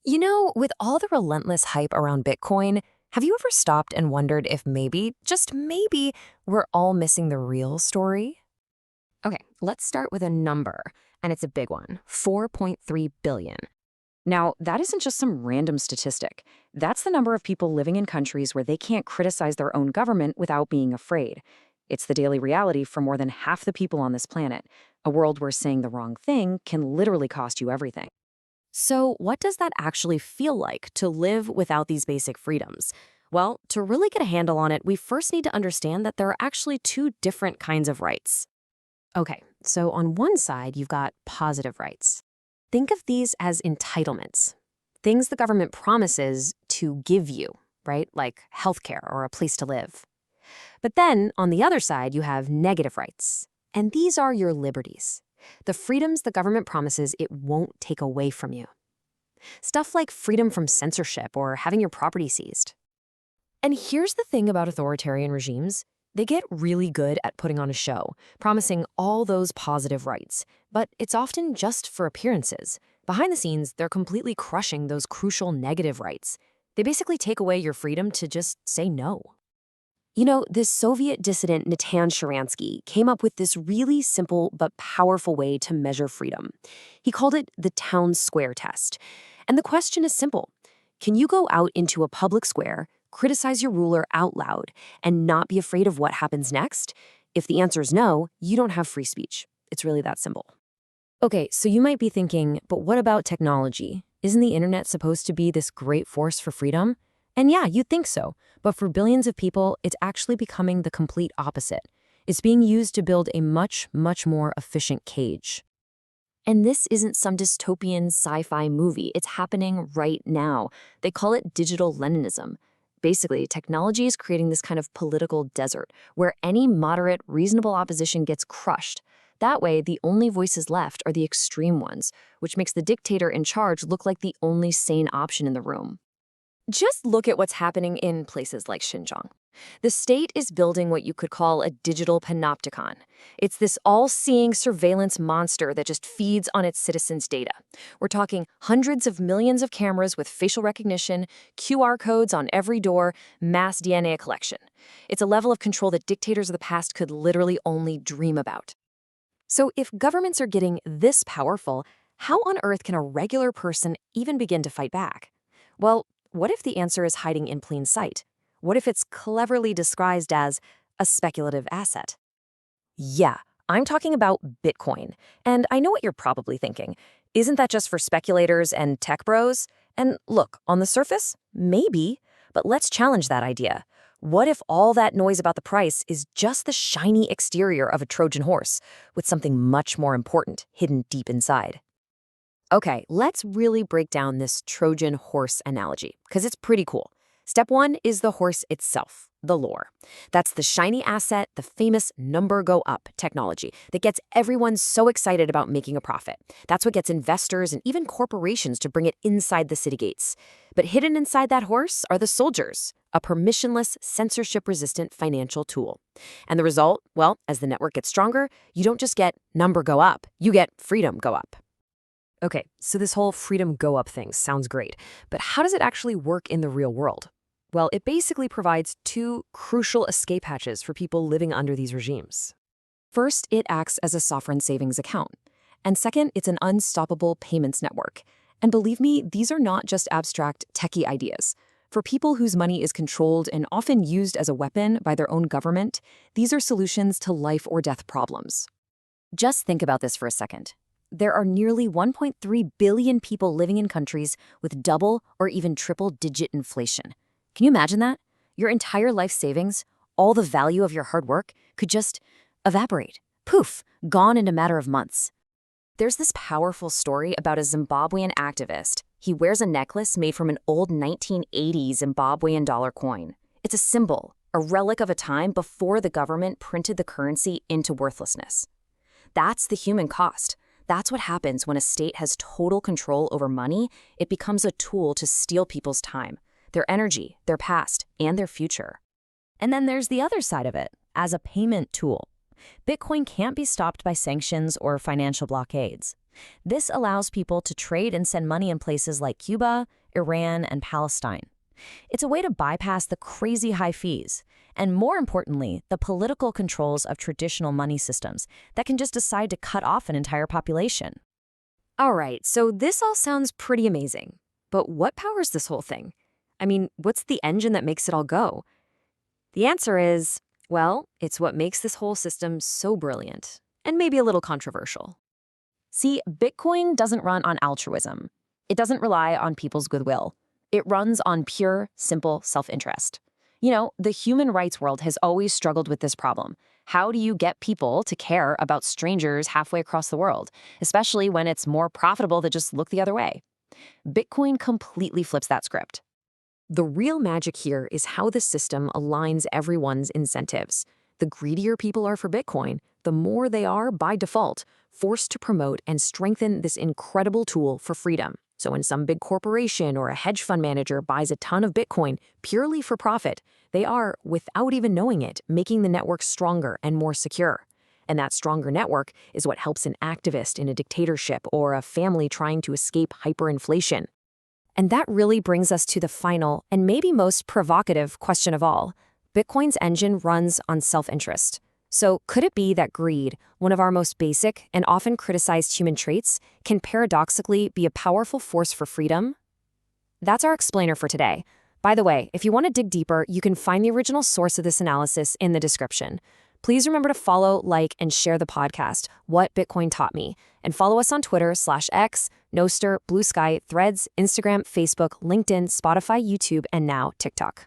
With all the relentless hype around Bitcoin, have you ever stopped and wondered if maybe, just maybe, we're all missing the real story? Okay, let's start with a number, and it's a big one, 4.3 billion. Now, that isn't just some random statistic. That's the number of people living in countries where they can't criticize their own government without being afraid. It's the daily reality for more than half the people on this planet, a world where saying the wrong thing can literally cost you everything. So, what does that actually feel like to live without these basic freedoms? Well, to really get a handle on it, we first need to understand that there are actually two different kinds of rights. Okay, so on one side, you've got positive rights. Think of these as entitlements, things the government promises to give you, right? Like healthcare or a place to live. But then, on the other side, you have negative rights. And these are your liberties, the freedoms the government promises it won't take away from you. Stuff like freedom from censorship or having your property seized. And here's the thing about authoritarian regimes. They get really good at putting on a show, promising all those positive rights. But it's often just for appearances. Behind the scenes, they're completely crushing those crucial negative rights. They basically take away your freedom to just say no. This Soviet dissident Natan Sharansky came up with this really simple but powerful way to measure freedom. He called it the town square test. And the question is simple. Can you go out into a public square, criticize your ruler out loud, and not be afraid of what happens next? If the answer is no, you don't have free speech. It's really that simple. Okay, so you might be thinking, but what about technology? Isn't the internet supposed to be this great force for freedom? And yeah, you'd think so. But for billions of people, it's actually becoming the complete opposite. It's being used to build a much, much more efficient cage. And this isn't some dystopian sci-fi movie. It's happening right now. They call it digital Leninism. Basically, technology is creating this kind of political desert where any moderate, reasonable opposition gets crushed. That way, the only voices left are the extreme ones, which makes the dictator in charge look like the only sane option in the room. Just look at what's happening in places like Xinjiang. The state is building what you could call a digital panopticon. It's this all-seeing surveillance monster that just feeds on its citizens' data. We're talking hundreds of millions of cameras with facial recognition, QR codes on every door, mass DNA collection. It's a level of control that dictators of the past could literally only dream about. So if governments are getting this powerful, how on earth can a regular person even begin to fight back? Well, what if the answer is hiding in plain sight? What if it's cleverly disguised as a speculative asset? Yeah, I'm talking about Bitcoin. And I know what you're probably thinking. Isn't that just for speculators and tech bros? And look, on the surface, maybe. But let's challenge that idea. What if all that noise about the price is just the shiny exterior of a Trojan horse, with something much more important hidden deep inside? Okay, let's really break down this Trojan horse analogy, because it's pretty cool. Step one is the horse itself, the lore. That's the shiny asset, the famous number go up technology that gets everyone so excited about making a profit. That's what gets investors and even corporations to bring it inside the city gates. But hidden inside that horse are the soldiers, a permissionless, censorship-resistant financial tool. And the result, well, as the network gets stronger, you don't just get number go up, you get freedom go up. Okay, so this whole freedom go up thing sounds great, but how does it actually work in the real world? Well, it basically provides two crucial escape hatches for people living under these regimes. First, it acts as a sovereign savings account. And second, it's an unstoppable payments network. And believe me, these are not just abstract techie ideas. For people whose money is controlled and often used as a weapon by their own government, these are solutions to life or death problems. Just think about this for a second. There are nearly 1.3 billion people living in countries with double or even triple-digit inflation. Can you imagine that? Your entire life savings, all the value of your hard work, could just evaporate. Poof, gone in a matter of months. There's this powerful story about a Zimbabwean activist. He wears a necklace made from an old 1980 Zimbabwean dollar coin. It's a symbol, a relic of a time before the government printed the currency into worthlessness. That's the human cost. That's what happens when a state has total control over money. It becomes a tool to steal people's time, their energy, their past, and their future. And then there's the other side of it, as a payment tool. Bitcoin can't be stopped by sanctions or financial blockades. This allows people to trade and send money in places like Cuba, Iran, and Palestine. It's a way to bypass the crazy high fees, and more importantly, the political controls of traditional money systems that can just decide to cut off an entire population. All right, so this all sounds pretty amazing. But what powers this whole thing? I mean, what's the engine that makes it all go? The answer is, well, it's what makes this whole system so brilliant, and maybe a little controversial. See, Bitcoin doesn't run on altruism. It doesn't rely on people's goodwill. It runs on pure, simple self-interest. You know, the human rights world has always struggled with this problem. How do you get people to care about strangers halfway across the world, especially when it's more profitable to just look the other way? Bitcoin completely flips that script. The real magic here is how the system aligns everyone's incentives. The greedier people are for Bitcoin, the more they are, by default, forced to promote and strengthen this incredible tool for freedom. So when some big corporation or a hedge fund manager buys a ton of Bitcoin purely for profit, they are, without even knowing it, making the network stronger and more secure. And that stronger network is what helps an activist in a dictatorship or a family trying to escape hyperinflation. And that really brings us to the final and maybe most provocative question of all. Bitcoin's engine runs on self-interest. So could it be that greed, one of our most basic and often criticized human traits, can paradoxically be a powerful force for freedom? That's our explainer for today. By the way, if you want to dig deeper, you can find the original source of this analysis in the description. Please remember to follow, like, and share the podcast, What Bitcoin Taught Me, and follow us on Twitter/X, Nostr, Blue Sky, Threads, Instagram, Facebook, LinkedIn, Spotify, YouTube, and now TikTok.